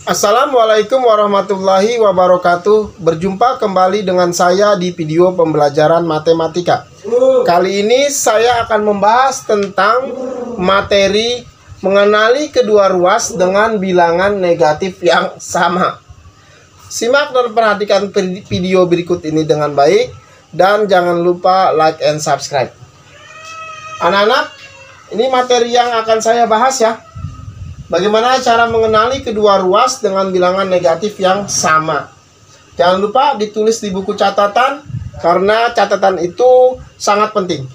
Assalamualaikum warahmatullahi wabarakatuh. Berjumpa kembali dengan saya di video pembelajaran matematika. Kali ini saya akan membahas tentang materi mengenali kedua ruas dengan bilangan negatif yang sama. Simak dan perhatikan video berikut ini dengan baik, dan jangan lupa like and subscribe. Anak-anak, ini materi yang akan saya bahas ya. Bagaimana cara mengenali kedua ruas dengan bilangan negatif yang sama. Jangan lupa ditulis di buku catatan, karena catatan itu sangat penting.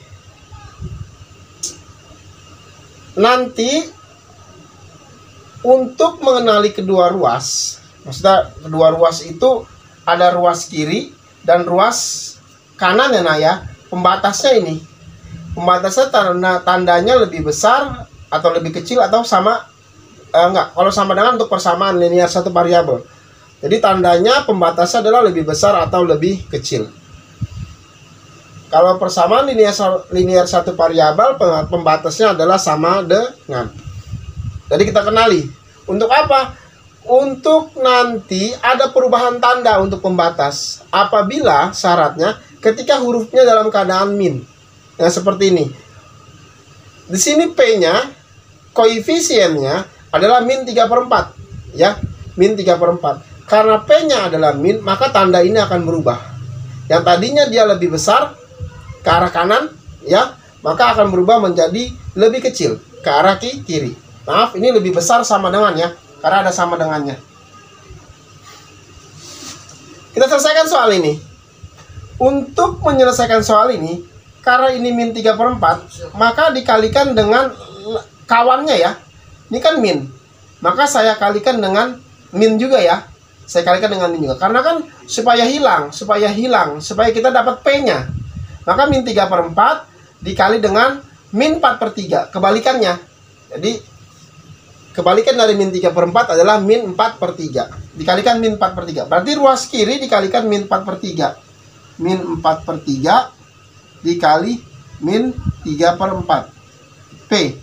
Nanti untuk mengenali kedua ruas, maksudnya kedua ruas itu ada ruas kiri dan ruas kanan ya Nak ya. Pembatasnya ini, pembatasnya tandanya lebih besar atau lebih kecil atau sama. Enggak, kalau sama dengan untuk persamaan linear satu variabel. Jadi tandanya pembatasnya adalah lebih besar atau lebih kecil. Kalau persamaan linear satu variabel, pembatasnya adalah sama dengan. Jadi kita kenali. Untuk apa? Untuk nanti ada perubahan tanda untuk pembatas. Apabila syaratnya ketika hurufnya dalam keadaan min. Nah, seperti ini. Di sini P-nya, koefisiennya adalah min 3/4 ya, min 3/4. Karena P-nya adalah min, maka tanda ini akan berubah. Yang tadinya dia lebih besar ke arah kanan ya, maka akan berubah menjadi lebih kecil ke arah kiri. Maaf, ini lebih besar sama dengan ya, karena ada sama dengannya. Kita selesaikan soal ini. Untuk menyelesaikan soal ini, karena ini min 3/4, maka dikalikan dengan kawannya ya. Ini kan min, maka saya kalikan dengan min juga ya. Saya kalikan dengan min juga, karena kan supaya kita dapat P-nya. Maka min 3/4 dikali dengan min 4/3, kebalikannya. Jadi kebalikan dari min 3/4 adalah min 4/3, dikalikan min 4/3. Berarti ruas kiri dikalikan min 4/3. Min 4/3 dikali min 3/4 P.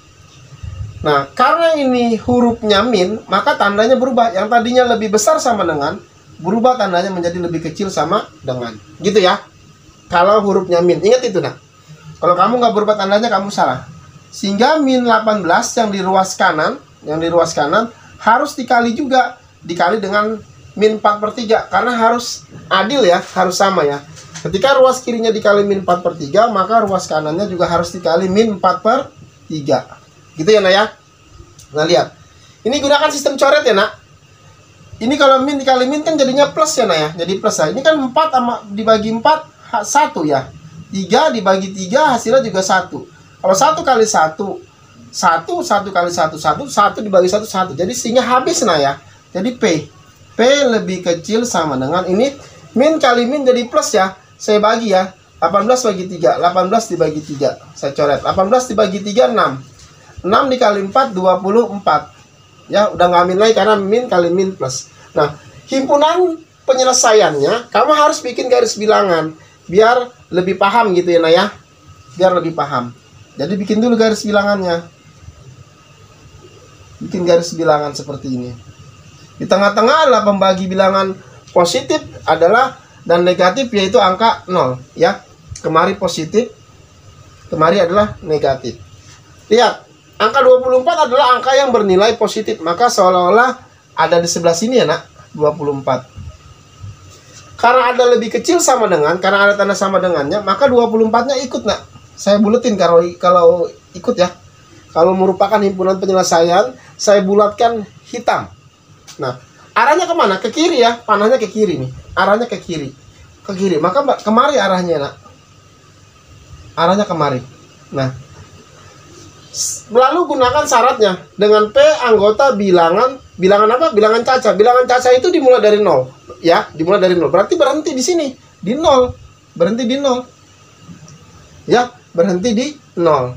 Nah, karena ini hurufnya min, maka tandanya berubah. Yang tadinya lebih besar sama dengan, berubah tandanya menjadi lebih kecil sama dengan. Gitu ya. Kalau hurufnya min. Ingat itu, nah. Kalau kamu nggak berubah tandanya, kamu salah. Sehingga min 18 yang di ruas kanan, harus dikali juga. Dikali dengan min 4/3. Karena harus adil ya, harus sama ya. Ketika ruas kirinya dikali min 4/3, maka ruas kanannya juga harus dikali min 4/3. Gitu ya Nak ya. Nah lihat, ini gunakan sistem coret ya Nak. Ini kalau min dikali min kan jadinya plus ya Nak ya. Jadi plus ya. Ini kan 4 sama dibagi 4 1 ya. 3 dibagi 3 hasilnya juga 1. Kalau 1 kali 1 1 kali 1 1 dibagi 1 1. Jadi sehingga habis Nak ya. Jadi P lebih kecil sama dengan ini, min kali min jadi plus ya. Saya bagi ya. 18 bagi 3, 18 dibagi 3. Saya coret. 18 dibagi 3 6. 6 dikali 4 24 ya, udah nggak min lagi karena min kali min plus. Nah, himpunan penyelesaiannya kamu harus bikin garis bilangan biar lebih paham gitu ya Nah ya, biar lebih paham. Jadi bikin dulu garis bilangannya, bikin garis bilangan seperti ini. Di tengah-tengah adalah pembagi bilangan positif adalah dan negatif, yaitu angka 0 ya. Kemari positif, kemari adalah negatif. Lihat, angka 24 adalah angka yang bernilai positif, maka seolah-olah ada di sebelah sini ya Nak, 24. Karena ada lebih kecil sama dengan, karena ada tanda sama dengannya, maka 24-nya ikut Nak. Saya buletin kalau ikut ya. Kalau merupakan himpunan penyelesaian, saya bulatkan hitam. Nah, arahnya kemana? Ke kiri ya, panahnya ke kiri nih. Arahnya ke kiri. Ke kiri, maka kemari arahnya Nak. Arahnya kemari. Nah, lalu gunakan syaratnya dengan P anggota bilangan apa? Bilangan caca. Bilangan caca itu dimulai dari 0 ya, dimulai dari 0. Berarti berhenti di sini, di 0. Berhenti di 0. Ya, berhenti di 0.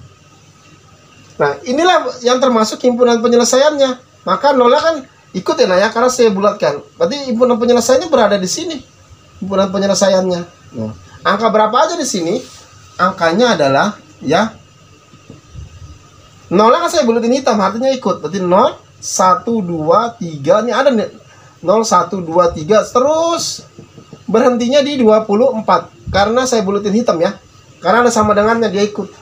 Nah, inilah yang termasuk himpunan penyelesaiannya. Maka 0-nya kan ikut ya Nah ya, karena saya bulatkan. Berarti himpunan penyelesaiannya berada di sini. Himpunan penyelesaiannya. Nah, angka berapa aja di sini? Angkanya adalah ya 0 kan saya buletin hitam, artinya ikut. Berarti 0, 1, 2, 3. Ini ada nih 0, 1, 2, 3. Terus berhentinya di 24. Karena saya bulutin hitam ya. Karena ada sama dengannya, dia ikut.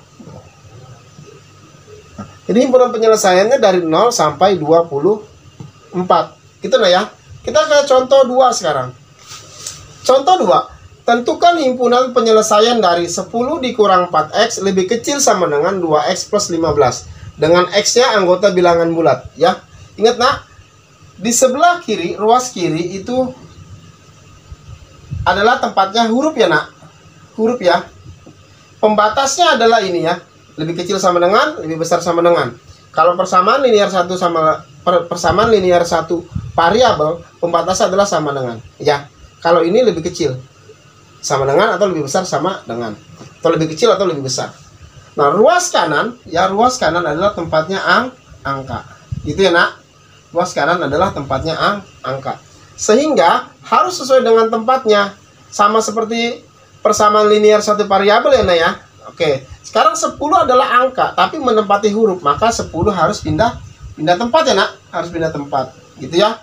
Jadi himpunan penyelesaiannya dari 0 sampai 24. Gitu nah ya. Kita ke contoh 2 sekarang. Contoh 2. Tentukan himpunan penyelesaian dari 10 dikurang 4x lebih kecil sama dengan 2x plus 15. Dengan x-nya anggota bilangan bulat. Ya. Ingat nak, di sebelah kiri, ruas kiri itu adalah tempatnya huruf ya nak. Huruf ya. Pembatasnya adalah ini ya. Lebih kecil sama dengan, lebih besar sama dengan. Kalau persamaan linear 1 sama persamaan linear 1 variabel, pembatasnya adalah sama dengan. Ya. Kalau ini lebih kecil sama dengan atau lebih besar sama dengan. Atau lebih kecil atau lebih besar. Nah, ruas kanan, ya ruas kanan adalah tempatnya angka. Gitu ya nak. Ruas kanan adalah tempatnya angka. Sehingga harus sesuai dengan tempatnya. Sama seperti persamaan linear 1 variabel ya nak ya. Oke, sekarang 10 adalah angka, tapi menempati huruf, maka 10 harus pindah tempat ya nak, harus pindah tempat, gitu ya.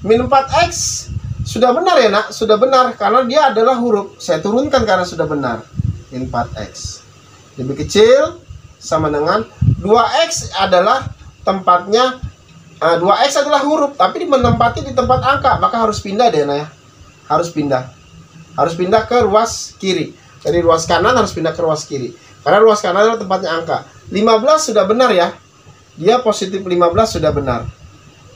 Min 4x sudah benar ya nak, sudah benar karena dia adalah huruf. Saya turunkan karena sudah benar. Min 4x lebih kecil sama dengan 2x adalah tempatnya. 2x adalah huruf, tapi menempati di tempat angka, maka harus pindah deh nak ya, harus pindah ke ruas kiri. Dari ruas kanan harus pindah ke ruas kiri. Karena ruas kanan adalah tempatnya angka. 15 sudah benar ya. Dia positif 15 sudah benar.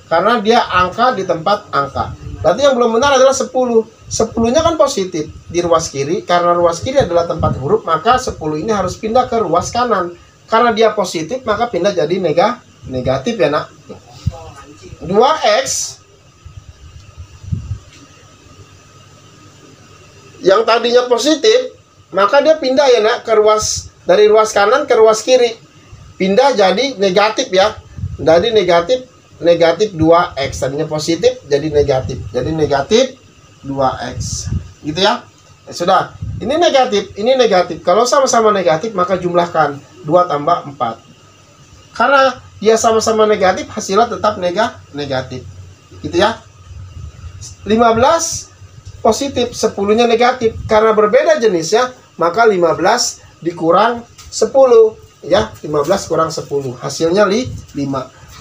Karena dia angka di tempat angka. Berarti yang belum benar adalah 10. 10-nya kan positif di ruas kiri. Karena ruas kiri adalah tempat huruf, maka 10 ini harus pindah ke ruas kanan. Karena dia positif, maka pindah jadi negatif ya nak. 2x yang tadinya positif, maka dia pindah ya nak ke dari ruas kanan ke ruas kiri. Pindah jadi negatif ya. Jadi negatif 2x. Tadinya positif jadi negatif. Jadi negatif 2x. Gitu ya. Sudah. Ini negatif. Kalau sama-sama negatif maka jumlahkan 2 tambah 4. Karena dia sama-sama negatif, hasilnya tetap negatif. Gitu ya. 15 positif, 10-nya negatif. Karena berbeda jenisnya, maka 15 dikurang 10 ya, 15 kurang 10 hasilnya 5.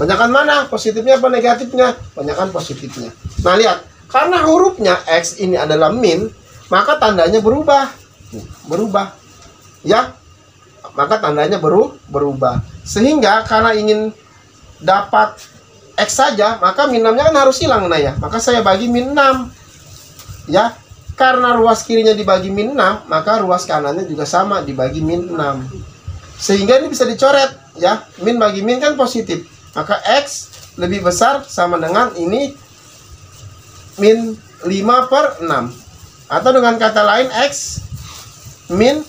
Banyakan mana? Positifnya apa negatifnya? Banyakan positifnya. Nah lihat, karena hurufnya X ini adalah min, maka tandanya berubah ya, maka tandanya berubah. Sehingga karena ingin dapat X saja, maka min 6-nya kan harus hilang nah ya. Maka saya bagi min 6 ya. Karena ruas kirinya dibagi min 6, maka ruas kanannya juga sama dibagi min 6. Sehingga ini bisa dicoret ya. Min bagi min kan positif. Maka X lebih besar sama dengan ini min 5/6. Atau dengan kata lain X min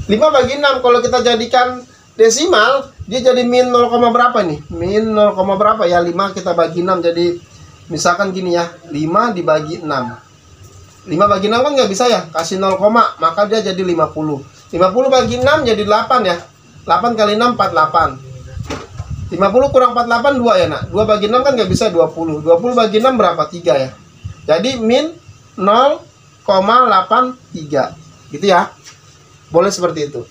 5 bagi 6. Kalau kita jadikan desimal, dia jadi min 0, berapa nih? Min 0, berapa ya? 5 kita bagi 6 jadi misalkan gini ya, 5 dibagi 6. 5 bagi 6 kan nggak bisa ya, kasih 0, maka dia jadi 50. 50 bagi 6 jadi 8 ya. 8 kali 6 48. 50 kurang 48 2 ya nak. 2 bagi 6 kan nggak bisa 20. 20 bagi 6 berapa? 3 ya. Jadi min 0,83. Gitu ya. Boleh seperti itu.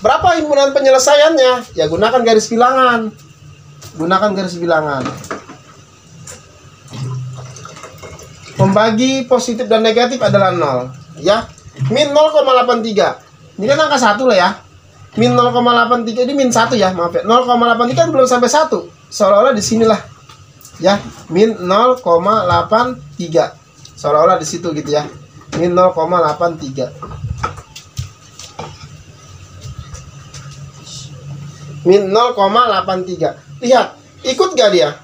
Berapa himpunan penyelesaiannya? Ya gunakan garis bilangan. Gunakan garis bilangan. Pembagi positif dan negatif adalah 0. Ya. Min 0,83. Ini kan angka 1 lah ya. Min 0,83 ini min 1 ya. Maaf ya. 0,83 kan belum sampai 1. Seolah-olah di sinilah. Ya. Min 0,83. Seolah-olah di situ gitu ya. Min 0,83. Min 0,83. Lihat, ikut gak dia?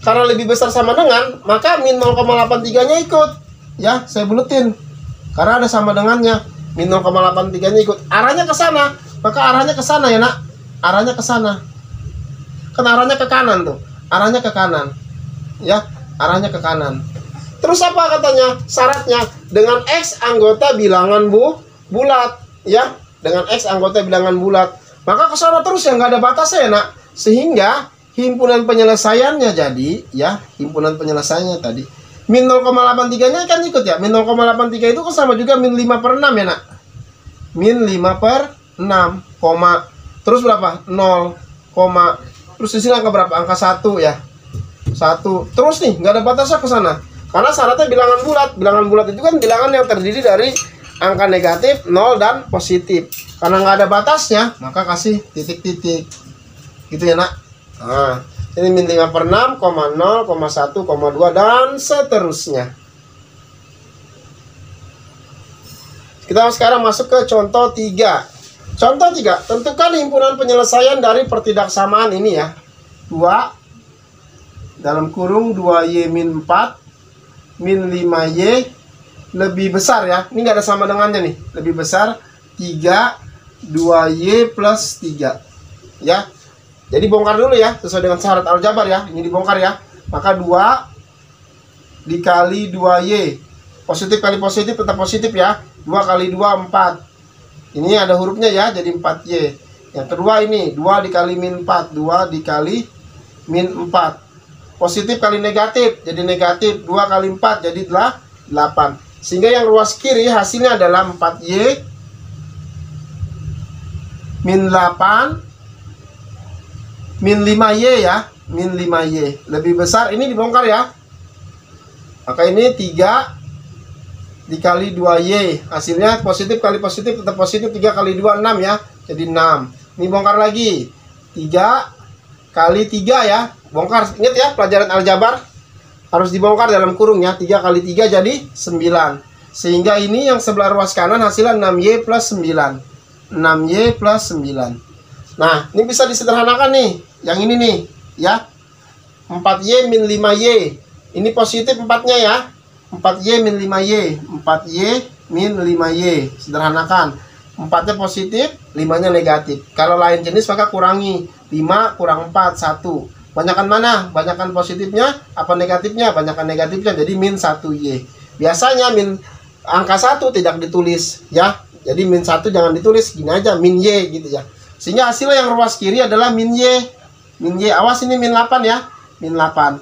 Karena lebih besar sama dengan, maka min 0,83-nya ikut. Ya, saya buletin. Karena ada sama dengannya. Min 0,83-nya ikut. Arahnya ke sana. Maka arahnya ke sana ya, nak. Arahnya ke sana. Kan arahnya ke kanan tuh. Arahnya ke kanan. Ya, arahnya ke kanan. Terus apa katanya? Syaratnya dengan X anggota bilangan bulat, ya. Dengan X anggota bilangan bulat. Maka ke sana terus ya, nggak ada batasnya ya, nak. Sehingga himpunan penyelesaiannya jadi, ya, himpunan penyelesaiannya tadi. Min 0,83-nya kan ikut ya. Min 0,83 itu kan sama juga min 5/6 ya, nak. Min 5/6, terus berapa? 0, terus di sini angka berapa? Angka 1 ya. 1. Terus nih, nggak ada batasnya ke sana. Karena syaratnya bilangan bulat. Bilangan bulat itu kan bilangan yang terdiri dari angka negatif, 0, dan positif. Karena nggak ada batasnya, maka kasih titik-titik. Gitu ya, nak. Nah, ini min 5/6, 0, 1, 2, dan seterusnya. Kita sekarang masuk ke contoh 3. Contoh 3, tentukan himpunan penyelesaian dari pertidaksamaan ini ya. 2 dalam kurung 2y min 4 min 5y lebih besar ya. Ini nggak ada sama dengannya nih. Lebih besar 3 2y plus 3 ya. Jadi bongkar dulu ya, sesuai dengan syarat aljabar ya. Ini dibongkar ya. Maka 2 dikali 2y. Positif kali positif tetap positif ya. 2 kali 2 4. Ini ada hurufnya ya, jadi 4y. Yang kedua ini 2 dikali min 4. 2 dikali min 4. Positif kali negatif, jadi negatif. 2 kali 4 jadi 8. Sehingga yang ruas kiri hasilnya adalah 4y min 8 min 5y ya. Min 5y lebih besar, ini dibongkar ya. Maka ini 3 dikali 2y. Hasilnya positif kali positif tetap positif. 3 kali 2 6 ya. Jadi 6. Ini bongkar lagi. 3 kali 3 ya. Bongkar. Ingat ya, pelajaran aljabar harus dibongkar dalam kurung ya. 3 kali 3 jadi 9. Sehingga ini yang sebelah ruas kanan hasilnya 6y plus 9. 6y plus 9. Nah, ini bisa disederhanakan nih. Yang ini nih ya. 4y min 5y. Ini positif 4-nya ya. 4y min 5y. 4y min 5y. Sederhanakan. 4-nya positif, 5-nya negatif. Kalau lain jenis maka kurangi. 5 kurang 4, 1. Banyakan mana? Banyakan positifnya apa negatifnya? Banyakan negatifnya, jadi min 1y. Biasanya min angka 1 tidak ditulis ya. Jadi min 1 jangan ditulis, gini aja min y gitu ya. Sehingga hasilnya yang ruas kiri adalah min y. Min y, awas ini min 8 ya. Min 8.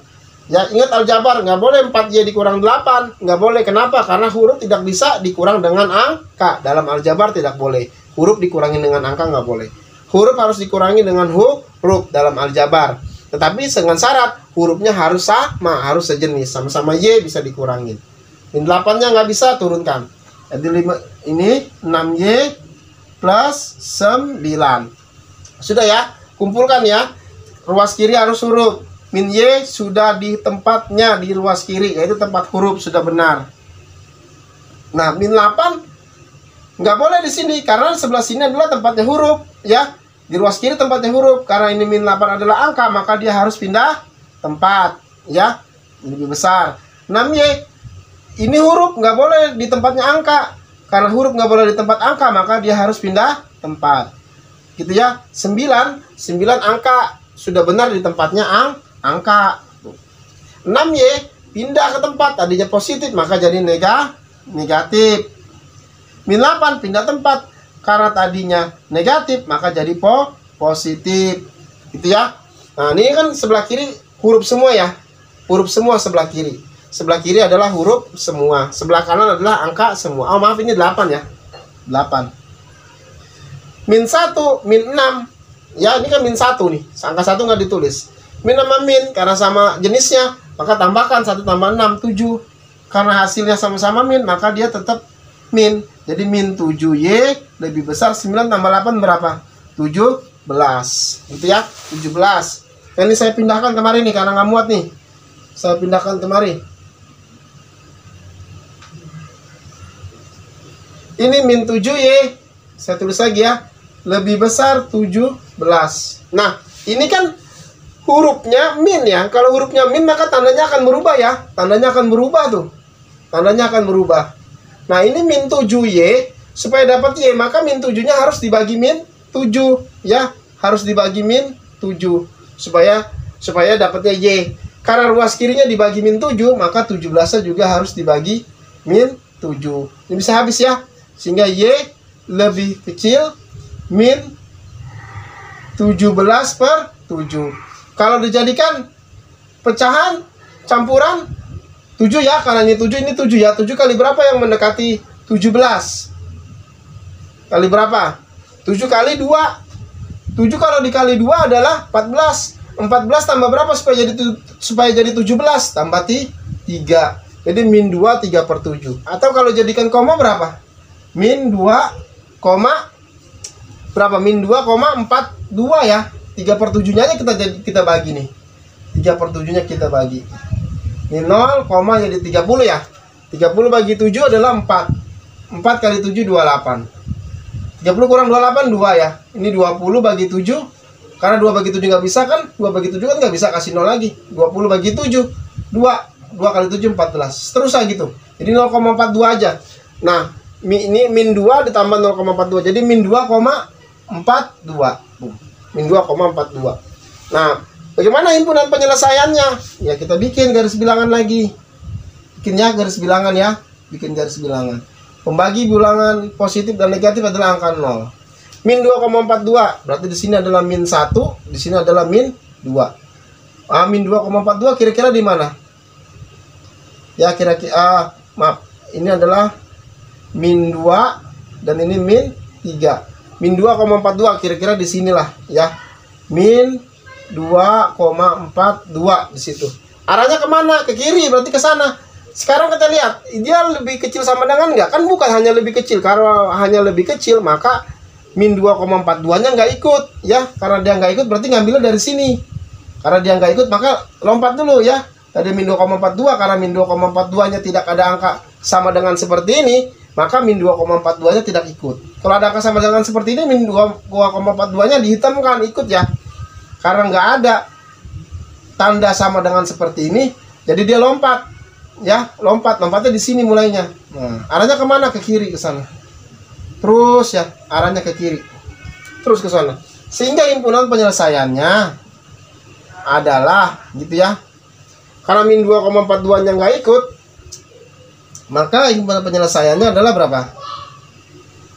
Ya, ingat aljabar, nggak boleh 4y dikurang 8. Nggak boleh, kenapa? Karena huruf tidak bisa dikurang dengan angka. Dalam aljabar tidak boleh. Huruf dikurangi dengan angka nggak boleh. Huruf harus dikurangi dengan huruf dalam aljabar. Tetapi dengan syarat, hurufnya harus sama, harus sejenis. Sama-sama y bisa dikurangin. Min 8-nya nggak bisa, turunkan. Jadi ini 6y plus 9. Sudah ya, kumpulkan ya. Ruas kiri harus huruf. Min y sudah di tempatnya di ruas kiri, yaitu tempat huruf, sudah benar. Nah, min 8 nggak boleh di sini karena sebelah sini adalah tempatnya huruf ya. Di ruas kiri tempatnya huruf. Karena ini min 8 adalah angka, maka dia harus pindah tempat ya. Lebih besar. 6y ini huruf nggak boleh di tempatnya angka. Karena huruf nggak boleh di tempat angka, maka dia harus pindah tempat. Gitu ya. 9 angka sudah benar di tempatnya angka. 6y pindah ke tempat, tadinya positif maka jadi negatif. Min 8 pindah tempat, karena tadinya negatif maka jadi positif. Gitu ya. Nah, ini kan sebelah kiri huruf semua ya. Huruf semua sebelah kiri. Sebelah kiri adalah huruf semua. Sebelah kanan adalah angka semua. Oh maaf, ini 8 ya. 8. Min 1, min 6. Ya, ini kan min 1 nih. Angka 1 nggak ditulis. Min sama min, karena sama jenisnya, maka tambahkan 1 tambah 6, 7. Karena hasilnya sama-sama min, maka dia tetap min. Jadi min 7y lebih besar 9 tambah 8 berapa? 17. Gitu ya, 17. Nah, ini saya pindahkan kemari nih, karena nggak muat nih. Saya pindahkan kemari. Ini min 7y. Saya tulis lagi ya. Lebih besar 17. Nah, ini kan hurufnya min ya. Kalau hurufnya min maka tandanya akan berubah ya. Tandanya akan berubah tuh. Tandanya akan berubah. Nah, ini min 7y. Supaya dapat y, maka min 7-nya harus dibagi min 7 ya. Harus dibagi min 7 supaya dapatnya y. Karena ruas kirinya dibagi min 7, maka 17-nya juga harus dibagi min 7. Ini bisa habis ya. Sehingga Y lebih kecil min 17/7. Kalau dijadikan pecahan, campuran 7 ya, karena ini 7, ini 7 ya. 7 kali berapa yang mendekati 17? Kali berapa? 7 kali 2. 7 kalau dikali 2 adalah 14. 14 tambah berapa supaya jadi 17? Tambah 3. Jadi min 2 3/7. Atau kalau jadikan koma berapa? Min 2, berapa? Min 2,42 ya. 3/7-nya aja kita bagi nih. 3/7-nya kita bagi. Ini 0, jadi 30 ya. 30 bagi 7 adalah 4. 4 kali 7 28. 30 kurang 28 2 ya. Ini 20 bagi 7. Karena 2 bagi 7 nggak bisa kan? 2 bagi 7 kan nggak bisa, kasih 0 lagi. 20 bagi 7 2 kali 7 14. Terus aja gitu. Jadi 0,42 aja. Nah, ini min 2 ditambah 0,42. Jadi min 2,42. Min 2,42. Nah, bagaimana himpunan penyelesaiannya? Ya, kita bikin garis bilangan lagi. Bikinnya garis bilangan ya. Bikin garis bilangan. Pembagi bilangan positif dan negatif adalah angka 0. Min 2,42. Berarti di sini adalah min 1, di sini adalah min 2. Min 2,42 kira-kira di mana? Ya, kira-kira maaf. Ini adalah min 2 dan ini min 3. Min 2,42 kira-kira di sinilah ya. Min 2,42 di situ. Arahnya kemana? Ke kiri, berarti ke sana. Sekarang kita lihat, dia lebih kecil sama dengan enggak? Kan bukan hanya lebih kecil. Kalau hanya lebih kecil, maka min 2,42-nya nggak ikut ya. Karena dia nggak ikut, berarti ngambilnya dari sini. Karena dia nggak ikut, maka lompat dulu ya. Tadi min 2,42, karena min 2,42-nya tidak ada angka sama dengan seperti ini, maka min 2,42-nya tidak ikut. Kalau ada angka sama dengan seperti ini, min 2,42-nya dihitamkan ikut ya. Karena nggak ada tanda sama dengan seperti ini, jadi dia lompat ya. Lompatnya di sini mulainya. Nah, arahnya kemana? Ke kiri, ke sana. Terus ya, arahnya ke kiri. Terus ke sana. Sehingga himpunan penyelesaiannya adalah gitu ya. Karena min 2,42-nya nggak ikut, maka himpunan penyelesaiannya adalah berapa?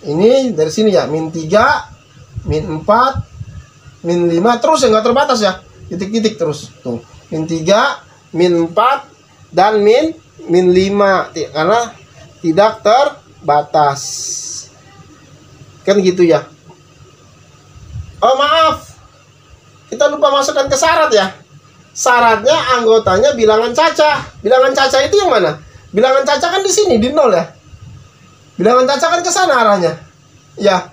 Ini dari sini ya, min 3, min 4, min 5, terus ya, nggak terbatas ya. Titik-titik terus. Tuh, min 3, min 4, dan min 5. Karena tidak terbatas. Kan gitu ya. Oh maaf, kita lupa masukkan ke syarat ya. Syaratnya anggotanya bilangan cacah. Bilangan cacah itu yang mana? Bilangan cacah kan di sini, di 0 ya. Bilangan cacah kan ke sana arahnya. Ya.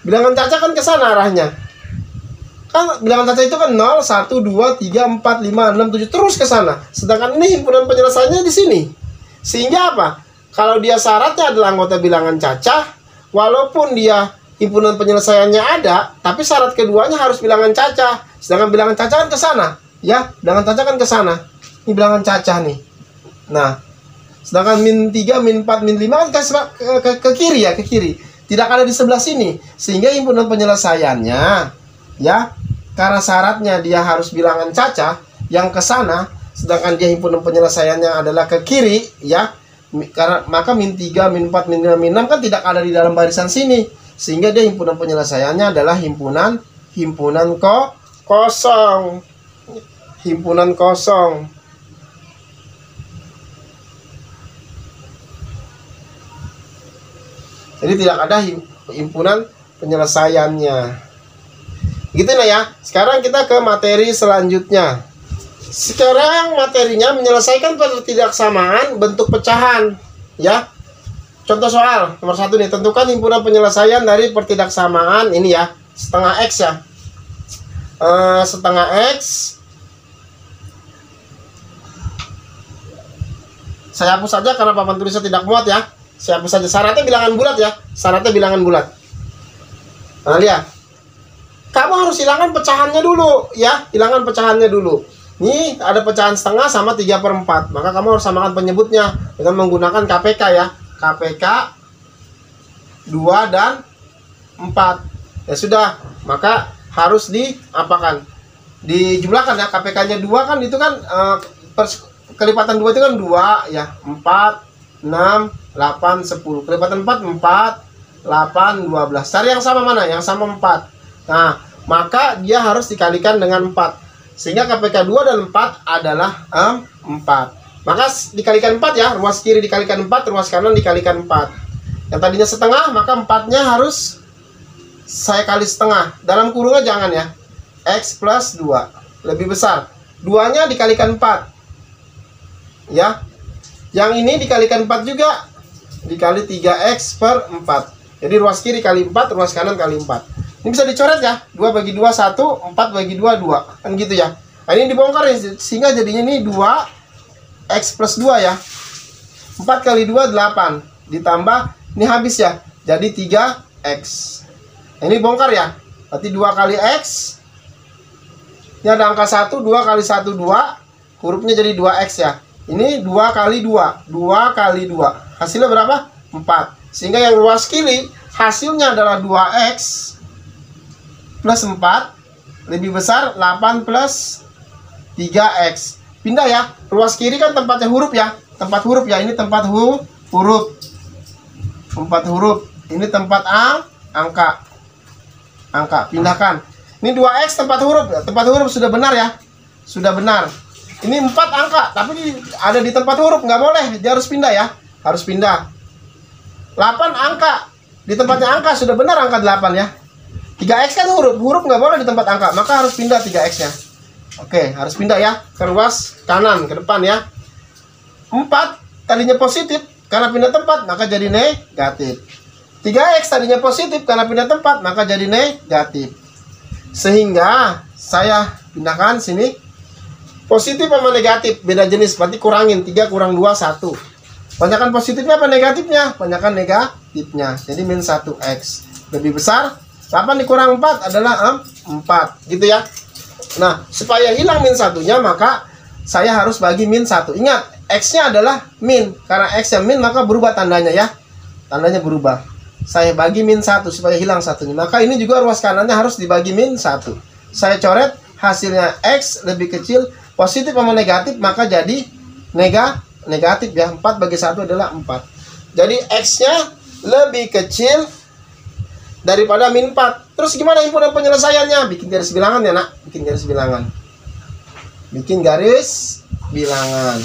Bilangan cacah kan ke sana arahnya. Kan bilangan cacah itu kan 0, 1, 2, 3, 4, 5, 6, 7 terus ke sana. Sedangkan ini himpunan penyelesaiannya di sini. Sehingga apa? Kalau dia syaratnya adalah anggota bilangan cacah, walaupun dia himpunan penyelesaiannya ada, tapi syarat keduanya harus bilangan cacah. Sedangkan bilangan cacah kan ke sana, ya. Bilangan cacah kan ke sana. Ini bilangan cacah nih. Nah, sedangkan min 3, min 4, min 5 kan ke kiri ya, ke kiri. Tidak ada di sebelah sini. Sehingga himpunan penyelesaiannya, ya, karena syaratnya dia harus bilangan cacah yang ke sana, sedangkan dia himpunan penyelesaiannya adalah ke kiri, ya. Karena maka min 3, min 4, min 5, min 6 kan tidak ada di dalam barisan sini. Sehingga dia himpunan penyelesaiannya adalah himpunan kosong. Himpunan kosong. Jadi tidak ada himpunan penyelesaiannya. Gitu nah ya. Sekarang kita ke materi selanjutnya. Sekarang materinya menyelesaikan pertidaksamaan bentuk pecahan, ya. Contoh soal nomor 1 nih, tentukan himpunan penyelesaian dari pertidaksamaan ini ya, setengah X ya. Setengah X. Saya hapus saja karena papan tulisnya tidak muat ya. Saya hapus saja. Syaratnya bilangan bulat ya. Syaratnya bilangan bulat. Nah, lihat. Kamu harus hilangkan pecahannya dulu ya. Hilangkan pecahannya dulu. Ini ada pecahan setengah sama 3/4. Maka kamu harus samakan penyebutnya dengan menggunakan KPK ya. KPK 2 dan 4. Ya sudah, maka harus diapakan? dijumlahkan ya. KPK-nya 2 kan itu kan kelipatan 2 itu kan 2 ya. 4, 6, 8, 10. Kelipatan 4, 4, 8, 12. Cari yang sama mana? Yang sama 4. Nah, maka dia harus dikalikan dengan 4. Sehingga KPK 2 dan 4 adalah 4. Maka dikalikan 4 ya. Ruas kiri dikalikan 4, ruas kanan dikalikan 4. Yang tadinya setengah, maka 4-nya harus saya kali setengah. Dalam kurungnya jangan ya. X plus 2. Lebih besar. 2-nya dikalikan 4. Ya. Yang ini dikalikan 4 juga. Dikali 3X per 4. Jadi ruas kiri kali 4, ruas kanan kali 4. Ini bisa dicoret ya. 2 bagi 2, 1. 4 bagi 2, 2. Kan gitu ya. Nah, ini dibongkar ya. Sehingga jadinya ini 2X plus 2 ya. 4 kali 2, 8. Ditambah, ini habis ya. Jadi 3X. Nah, ini bongkar ya. Berarti 2 kali X. Ini ada angka 1. 2 kali 1, 2. Hurufnya jadi 2X ya. Ini 2 kali 2. 2 kali 2. Hasilnya berapa? 4. Sehingga yang ruas kiri hasilnya adalah 2X plus 4 lebih besar 8 plus 3X. Pindah ya. Ruas kiri kan tempatnya huruf ya. Tempat huruf ya. Ini tempat huruf. Tempat huruf. Ini tempat angka. Angka. Pindahkan. Ini 2X tempat huruf. Tempat huruf sudah benar ya. Sudah benar. Ini 4 angka. Tapi ada di tempat huruf. Nggak boleh. Dia harus pindah ya. Harus pindah. 8 angka. Di tempatnya angka sudah benar angka 8 ya. 3X kan huruf. Huruf nggak boleh di tempat angka. Maka harus pindah 3X-nya. Oke, harus pindah ya. Ke ruas kanan, ke depan ya. 4 tadinya positif. Karena pindah tempat, maka jadi negatif. 3X tadinya positif. Karena pindah tempat, maka jadi negatif. Sehingga saya pindahkan sini. Positif sama negatif. Beda jenis. Berarti kurangin. 3 kurang 2, 1. Banyakan positifnya apa negatifnya? Banyakan negatifnya. Jadi min 1X. Lebih besar. 8 dikurang 4 adalah 4. Gitu ya. Nah, supaya hilang min 1-nya, maka saya harus bagi min 1. Ingat, X-nya adalah min. Karena X-nya min, maka berubah tandanya ya. Tandanya berubah. Saya bagi min 1 supaya hilang 1-nya. Maka ini juga ruas kanannya harus dibagi min 1. Saya coret hasilnya X lebih kecil. Positif sama negatif, maka jadi negatif ya. 4 bagi 1 adalah 4. Jadi X-nya lebih kecil daripada min 4. Terus gimana himpunan penyelesaiannya? Bikin garis bilangan ya nak. Bikin garis bilangan. Bikin garis bilangan.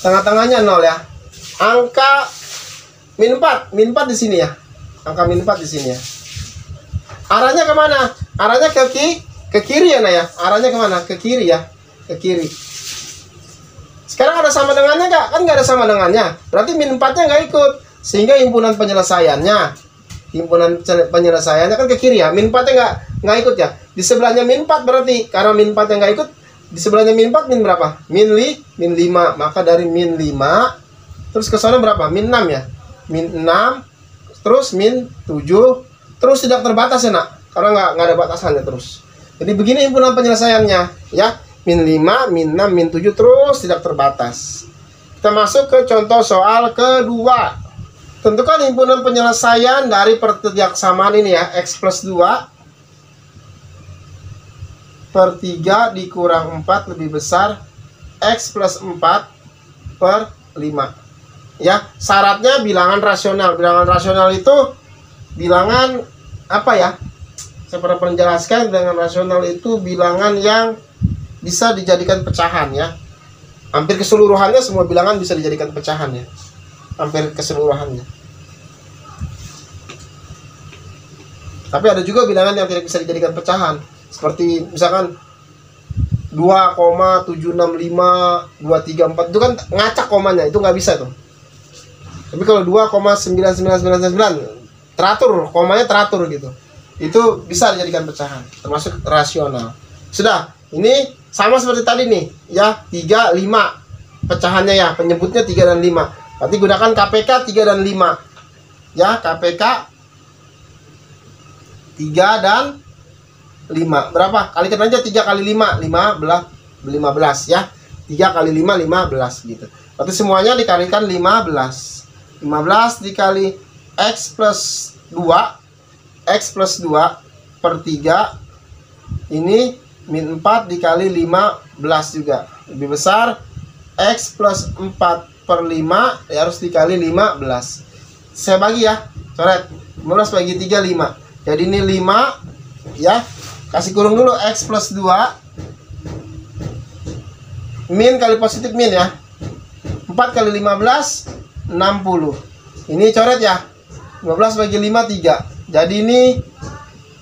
Tengah-tengahnya 0 ya. Angka min 4. Min 4 di sini ya. Angka min 4 di sini ya. Arahnya kemana? Arahnya ke kiri ya nak ya. Arahnya kemana? Ke kiri ya. Ke kiri. Sekarang ada sama dengannya nggak? Kan nggak ada sama dengannya. Berarti min 4-nya nggak ikut. Sehingga himpunan penyelesaiannya kan ke kiri ya. Min 4-nya nggak ikut ya. Di sebelahnya min 4 berarti. Karena min 4-nya nggak ikut. Di sebelahnya min 4 min berapa? Min 5. Maka dari min 5. Terus ke sana berapa? Min 6 ya. Min 6. Terus min 7. Terus tidak terbatas ya nak. Karena nggak ada batasannya terus. Jadi begini himpunan penyelesaiannya ya. Min 5, min 6, min 7 terus tidak terbatas. Kita masuk ke contoh soal kedua. Tentukan himpunan penyelesaian dari pertijaksamaan ini ya. X plus 2 per 3 dikurang 4 lebih besar X plus 4 per 5. Ya, syaratnya bilangan rasional. Bilangan rasional itu bilangan apa ya? Saya pernah menjelaskan, bilangan rasional itu bilangan yang bisa dijadikan pecahan ya. Hampir keseluruhannya semua bilangan bisa dijadikan pecahan ya. Hampir keseluruhannya. Tapi ada juga bilangan yang tidak bisa dijadikan pecahan. Seperti misalkan 2,765, 234 itu kan ngacak komanya, itu nggak bisa tuh. Tapi kalau 2,99999 teratur, komanya teratur gitu. Itu bisa dijadikan pecahan, termasuk rasional. Sudah, ini sama seperti tadi nih, ya 3, 5 pecahannya ya, penyebutnya 3 dan 5. Berarti gunakan KPK 3 dan 5. Ya, KPK 3 dan 5. Berapa? Kalikan aja 3 kali 5, 15 ya. 3 kali 5, 15 gitu. Berarti semuanya dikalikan 15. 15 dikali X plus 2. X plus 2 per 3. Ini min 4 dikali 15 juga lebih besar. X plus 4 per 5 ya harus dikali 15. Saya bagi ya, coret 15 bagi 3 5. Jadi ini 5 ya, kasih kurung dulu. X plus 2 min kali positif min ya, 4 kali 15 60. Ini coret ya, 15 bagi 5 3. Jadi ini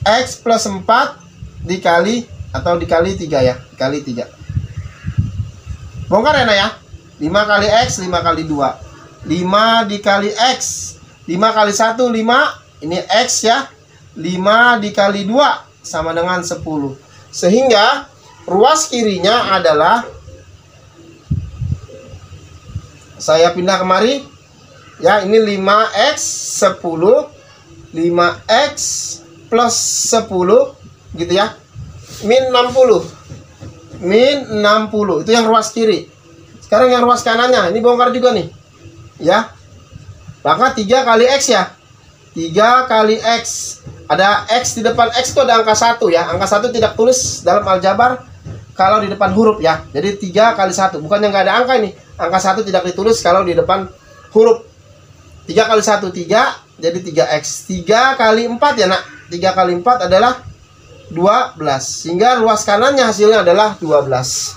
X plus 4 dikali atau dikali 3 ya, dikali 3. Bongkar ya, 5 kali X 5 kali 2, 5 dikali X, 5 kali 1 5, ini X ya, 5 dikali 2 sama dengan 10. Sehingga ruas kirinya adalah, saya pindah kemari ya, ini 5X 10, 5X plus 10 gitu ya, min 60. Min 60 itu yang ruas kiri. Sekarang yang ruas kanannya ini bongkar juga nih ya, maka 3 kali X ya, 3 kali X. Ada X di depan X itu ada angka 1 ya. Angka 1 tidak tulis dalam aljabar kalau di depan huruf ya. Jadi 3 kali 1, bukannya nggak ada angka ini. Angka 1 tidak ditulis kalau di depan huruf. 3 kali 1 3, jadi 3X. 3 kali 4 ya nak, 3 kali 4 adalah 12. Sehingga ruas kanannya hasilnya adalah 12.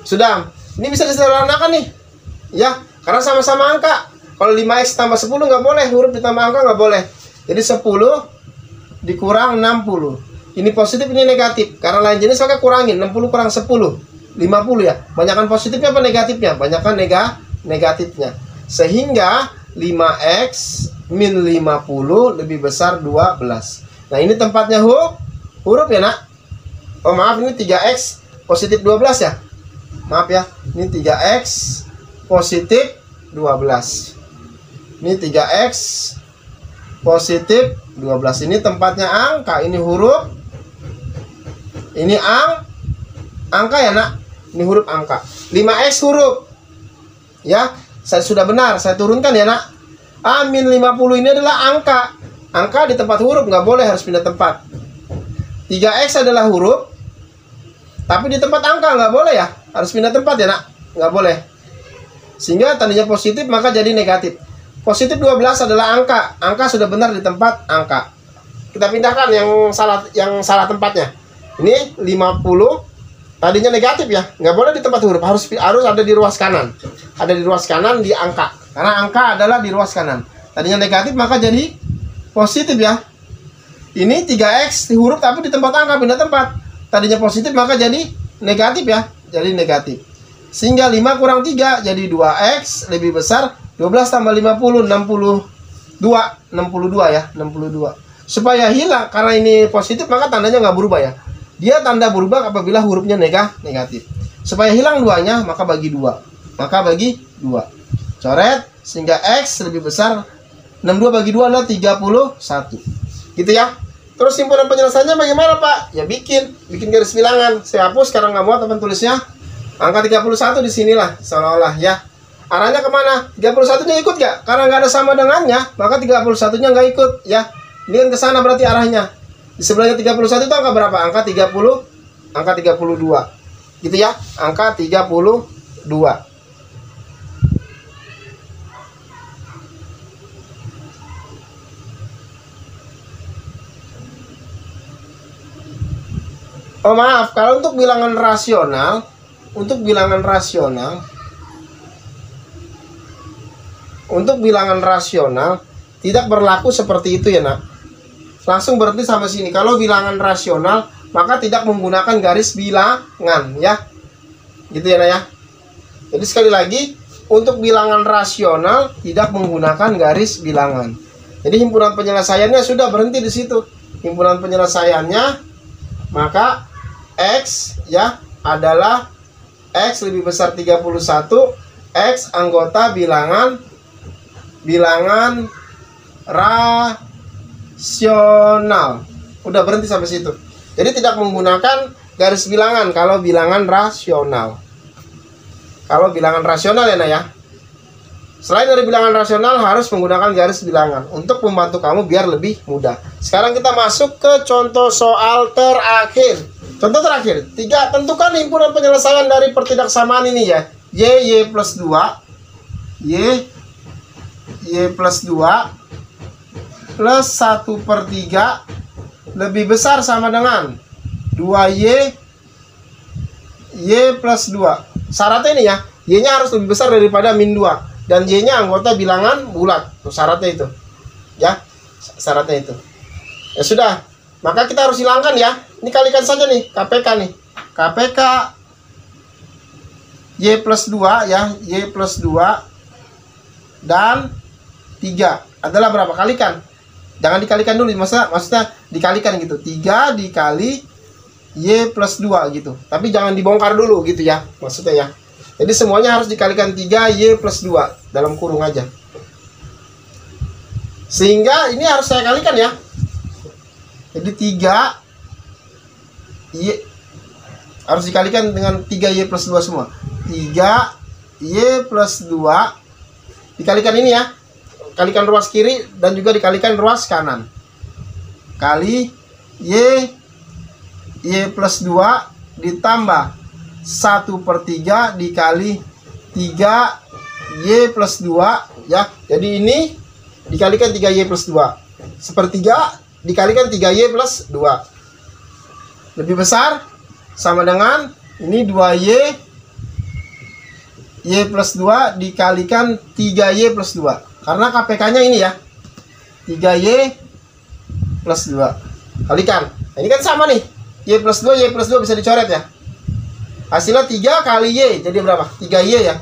Sudah, ini bisa disederhanakan nih ya, karena sama-sama angka. Kalau 5X tambah 10 nggak boleh, huruf ditambah angka nggak boleh. Jadi 10 dikurang 60. Ini positif, ini negatif. Karena lain jenis maka kurangin. 60 kurang 10 50 ya. Banyakan positifnya apa negatifnya? Banyakan negatifnya. Sehingga 5X min 50 lebih besar 12. Nah ini tempatnya huruf ya nak. Oh maaf, ini 3X positif 12 ya. Maaf ya, ini 3X positif 12. Ini 3X positif 12. Ini tempatnya angka, ini huruf. Ini angka ya nak. Ini huruf angka. 5X huruf. Ya, saya sudah benar, saya turunkan ya nak. Min 50 ini adalah angka. Angka di tempat huruf nggak boleh, harus pindah tempat. 3X adalah huruf, tapi di tempat angka nggak boleh ya, harus pindah tempat ya nak, nggak boleh. Sehingga tadinya positif maka jadi negatif. Positif 12 adalah angka, angka sudah benar di tempat angka. Kita pindahkan yang salah tempatnya. Ini 50 tadinya negatif ya, nggak boleh di tempat huruf, harus ada di ruas kanan. Ada di ruas kanan di angka, karena angka adalah di ruas kanan. Tadinya negatif maka jadi positif ya. Ini 3X di huruf tapi di tempat angka, pindah tempat. Tadinya positif maka jadi negatif ya, jadi negatif. Sehingga 5 kurang 3 jadi 2X lebih besar 12 tambah 50 62 ya, 62. Supaya hilang, karena ini positif maka tandanya nggak berubah ya. Dia tanda berubah apabila hurufnya negatif. Supaya hilang 2-nya maka bagi 2. Maka bagi 2. Coret sehingga X lebih besar 62 bagi 2 adalah 31. Gitu ya. Terus himpunan penyelesaiannya bagaimana Pak? Ya bikin garis bilangan. Saya hapus karena nggak muat teman tulisnya. Angka 31 di sinilah seolah-olah ya. Arahnya kemana? 31-nya ikut nggak? Karena nggak ada sama dengannya, maka 31-nya nggak ikut ya. Ini kan ke sana berarti arahnya. Di sebelahnya 31 itu angka berapa? Angka 30, angka 32. Gitu ya. Angka 32. Oh maaf, kalau untuk bilangan rasional, tidak berlaku seperti itu ya nak. Langsung berhenti sampai sini. Kalau bilangan rasional maka tidak menggunakan garis bilangan ya. Gitu ya nak ya. Jadi sekali lagi, untuk bilangan rasional tidak menggunakan garis bilangan. Jadi himpunan penyelesaiannya sudah berhenti di situ. Himpunan penyelesaiannya maka X ya adalah X lebih besar 31, X anggota bilangan rasional. Udah berhenti sampai situ. Jadi tidak menggunakan garis bilangan kalau bilangan rasional. Kalau bilangan rasional ya nak ya. Selain dari bilangan rasional, harus menggunakan garis bilangan untuk membantu kamu biar lebih mudah. Sekarang kita masuk ke contoh soal terakhir. Contoh terakhir, 3. Tentukan himpunan penyelesaian dari pertidaksamaan ini ya. Y plus 2 Y plus 2 plus 1/3 lebih besar sama dengan 2Y plus 2. Syaratnya ini ya, Y-nya harus lebih besar daripada min 2. Dan Y-nya anggota bilangan bulat. Tuh, syaratnya itu. Ya, syaratnya itu. Ya sudah, maka kita harus hilangkan ya. Ini kalikan saja nih, KPK nih. KPK Y plus 2 ya, Y plus 2 dan 3 adalah berapa? Kalikan. Jangan dikalikan dulu, maksudnya dikalikan gitu. 3 dikali Y plus 2 gitu. Tapi jangan dibongkar dulu gitu ya, maksudnya ya. Jadi semuanya harus dikalikan 3Y plus 2 dalam kurung aja. Sehingga ini harus saya kalikan ya. Jadi 3Y harus dikalikan dengan 3Y plus 2 semua. 3Y plus 2 dikalikan ini ya. Kalikan ruas kiri dan juga dikalikan ruas kanan. Kali Y plus 2 ditambah 1/3 dikali 3Y plus 2 ya. Jadi ini dikalikan 3Y plus 2. 1/3 dikalikan 3Y plus 2. Lebih besar sama dengan ini 2Y Y plus 2 dikalikan 3Y plus 2. Karena KPK-nya ini ya. 3Y plus 2. Kalikan. Nah, ini kan sama nih. Y plus 2 bisa dicoret ya. Hasilnya 3 kali Y. Jadi berapa? 3Y ya.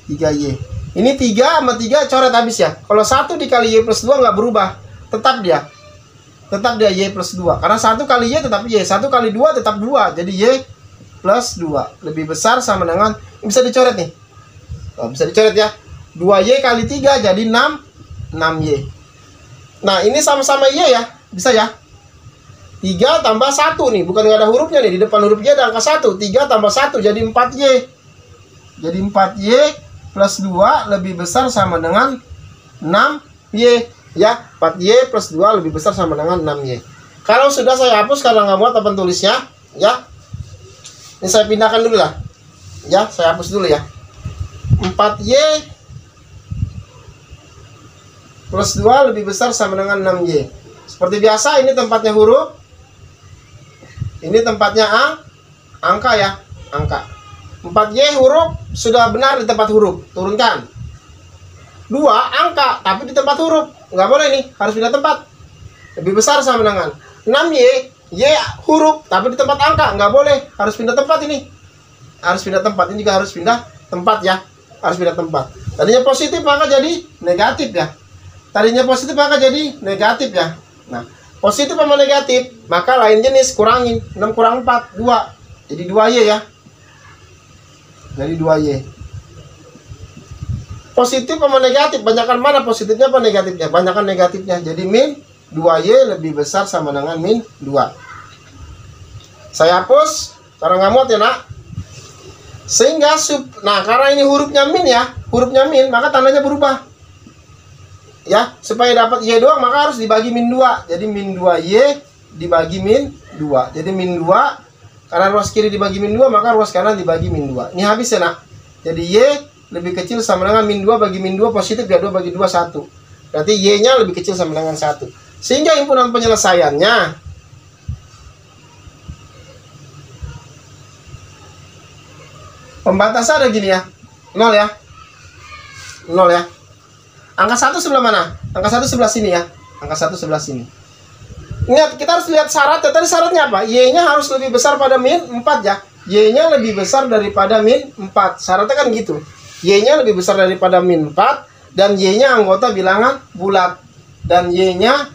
3Y. Ini 3 sama 3 coret habis ya. Kalau 1 dikali Y plus 2 nggak berubah. Tetap dia Y plus 2. Karena 1 kali Y tetap Y. 1 kali 2 tetap 2. Jadi Y plus 2. Lebih besar sama dengan, bisa dicoret nih. Oh, bisa dicoret ya. 2Y kali 3 jadi 6Y. Nah ini sama-sama Y ya. Bisa ya. 3 tambah 1 nih, bukan nggak ada hurufnya nih, di depan huruf Y ada angka 1. 3 tambah 1 jadi 4Y. Jadi 4Y plus 2 lebih besar sama dengan 6Y ya. 4Y plus 2 lebih besar sama dengan 6Y. Kalau sudah saya hapus karena nggak muat papan tulisnya ya. Ini saya pindahkan dulu lah ya, saya hapus dulu ya. 4Y plus 2 lebih besar sama dengan 6Y. Seperti biasa ini tempatnya huruf, ini tempatnya angka ya, angka. 4Y huruf sudah benar di tempat huruf, turunkan. 2 angka tapi di tempat huruf, nggak boleh nih, harus pindah tempat. Lebih besar sama dengan 6Y, Y huruf tapi di tempat angka, nggak boleh, harus pindah tempat ini. Harus pindah tempat, ini juga harus pindah tempat ya, harus pindah tempat. Tadinya positif maka jadi negatif ya. Tadinya positif maka jadi negatif ya. Nah, positif sama negatif, maka lain jenis kurangin. 6 kurang 4, 2. Jadi 2Y ya. Jadi 2Y. Positif sama negatif, banyakkan mana positifnya apa negatifnya? Banyakkan negatifnya. Jadi min 2Y lebih besar sama dengan min 2. Saya hapus, karena nggak muat ya nak. Sehingga, nah karena ini hurufnya min ya, hurufnya min, maka tandanya berubah. Ya, supaya dapat Y doang maka harus dibagi min 2. Jadi min 2Y dibagi min 2. Jadi min 2, karena ruas kiri dibagi min 2 maka ruas kanan dibagi min 2. Ini habis ya nak. Jadi Y lebih kecil sama dengan min 2 bagi min 2 positif ya, 2 bagi 2 1. Berarti Y-nya lebih kecil sama dengan 1. Sehingga himpunan penyelesaiannya pembatasan ada gini ya. 0 ya. 0 ya. Angka 1 sebelah mana? Angka 1 sebelah sini ya. Angka 1 sebelah sini. Ingat, kita harus lihat syaratnya. Tadi syaratnya apa? Y-nya harus lebih besar pada min 4 ya. Y-nya lebih besar daripada min 4. Syaratnya kan gitu. Y-nya lebih besar daripada min 4. Dan Y-nya anggota bilangan bulat. Dan Y-nya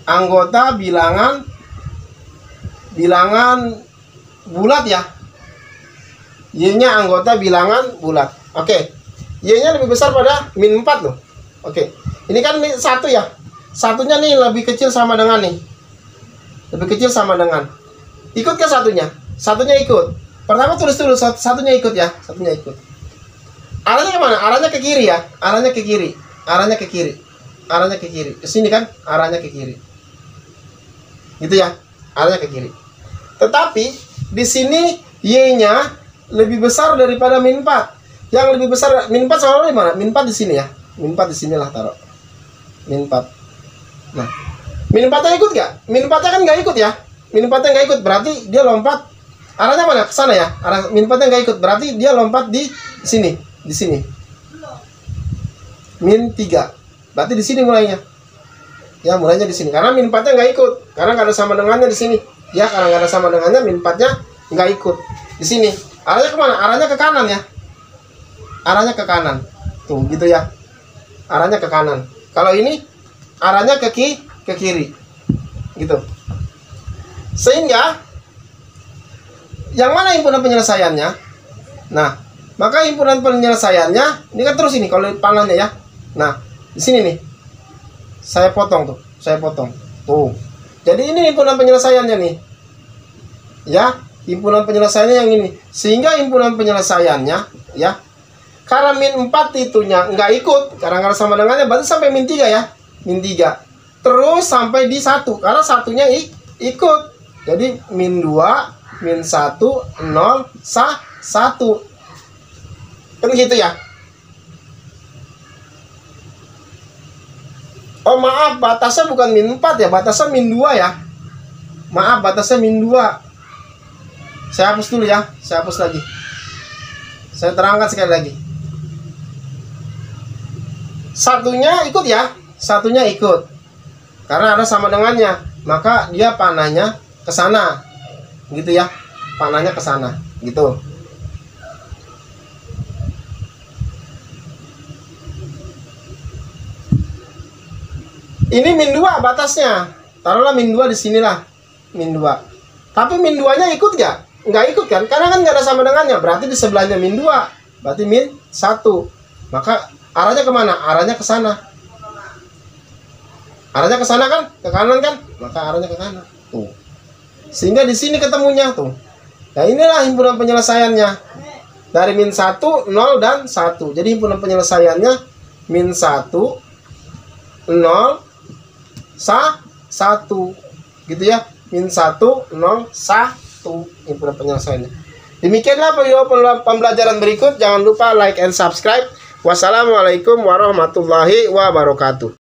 anggota bilangan bulat ya. Y-nya anggota bilangan bulat. Oke. Y-nya lebih besar pada min 4 loh. Oke. Ini kan 1 ya. Satunya nih lebih kecil sama dengan nih. Lebih kecil sama dengan. Ikut ke satunya? Satunya ikut. Pertama tulis dulu satunya ikut ya. Satunya ikut. Arahnya kemana? Arahnya ke kiri ya. Arahnya ke kiri. Arahnya ke kiri. Arahnya ke kiri. Ke sini kan? Arahnya ke kiri. Gitu ya. Arahnya ke kiri. Tetapi di sini Y-nya lebih besar daripada min 4. Yang lebih besar min 4 selalu di mana? Min 4 di sini ya. Min 4 di sinilah taruh. Min 4. Nah, min 4-nya ikut gak? Min 4-nya kan gak ikut ya. Min 4-nya gak ikut, berarti dia lompat arahnya mana? Ke sana ya. Arah min 4-nya gak ikut, berarti dia lompat di sini. Di sini. Min 3. Berarti di sini mulainya. Ya, mulainya di sini. Karena min 4-nya nggak ikut. Karena nggak ada sama dengannya di sini. Ya, karena nggak ada sama dengannya, min 4-nya nggak ikut. Di sini. Arahnya kemana? Arahnya ke kanan ya. Arahnya ke kanan. Tuh, gitu ya. Arahnya ke kanan. Kalau ini, arahnya ke kiri. Gitu. Sehingga, yang mana himpunan penyelesaiannya? Nah, maka himpunan penyelesaiannya, ini kan terus ini kalau panahnya ya. Nah, di sini nih. Saya potong tuh, saya potong. Tuh. Jadi ini himpunan penyelesaiannya nih. Ya, himpunan penyelesaiannya yang ini. Sehingga himpunan penyelesaiannya ya. Karena min 4 itunya nggak ikut, karena nggak sama dengannya, berarti sampai min 3 ya. Min 3. Terus sampai di 1, karena satunya ikut. Jadi min 2, min 1, 0, 1. Kan gitu ya. Oh maaf, batasnya bukan min 4 ya, batasnya min 2 ya. Maaf, batasnya min 2. Saya hapus dulu ya, saya hapus lagi. Saya terangkan sekali lagi. Satunya ikut ya, satunya ikut. Karena ada sama dengannya, maka dia panahnya ke sana. Gitu ya, panahnya ke sana, gitu. Ini min 2 batasnya. Taruhlah min 2 di sinilah. Min 2. Tapi min 2-nya ikut gak? Nggak ikut kan? Karena kan nggak ada sama dengannya. Berarti di sebelahnya min 2. Berarti min 1. Maka arahnya kemana? Arahnya ke sana. Arahnya ke sana kan? Ke kanan kan? Maka arahnya ke kanan. Tuh. Sehingga di sini ketemunya tuh. Nah inilah himpunan penyelesaiannya. Dari min 1, 0, dan 1. Jadi himpunan penyelesaiannya min 1, 0, 1 gitu ya. Min 1, 0, 1 himpunan penyelesaiannya. Demikianlah video pembelajaran berikut. Jangan lupa like and subscribe. Wassalamualaikum warahmatullahi wabarakatuh.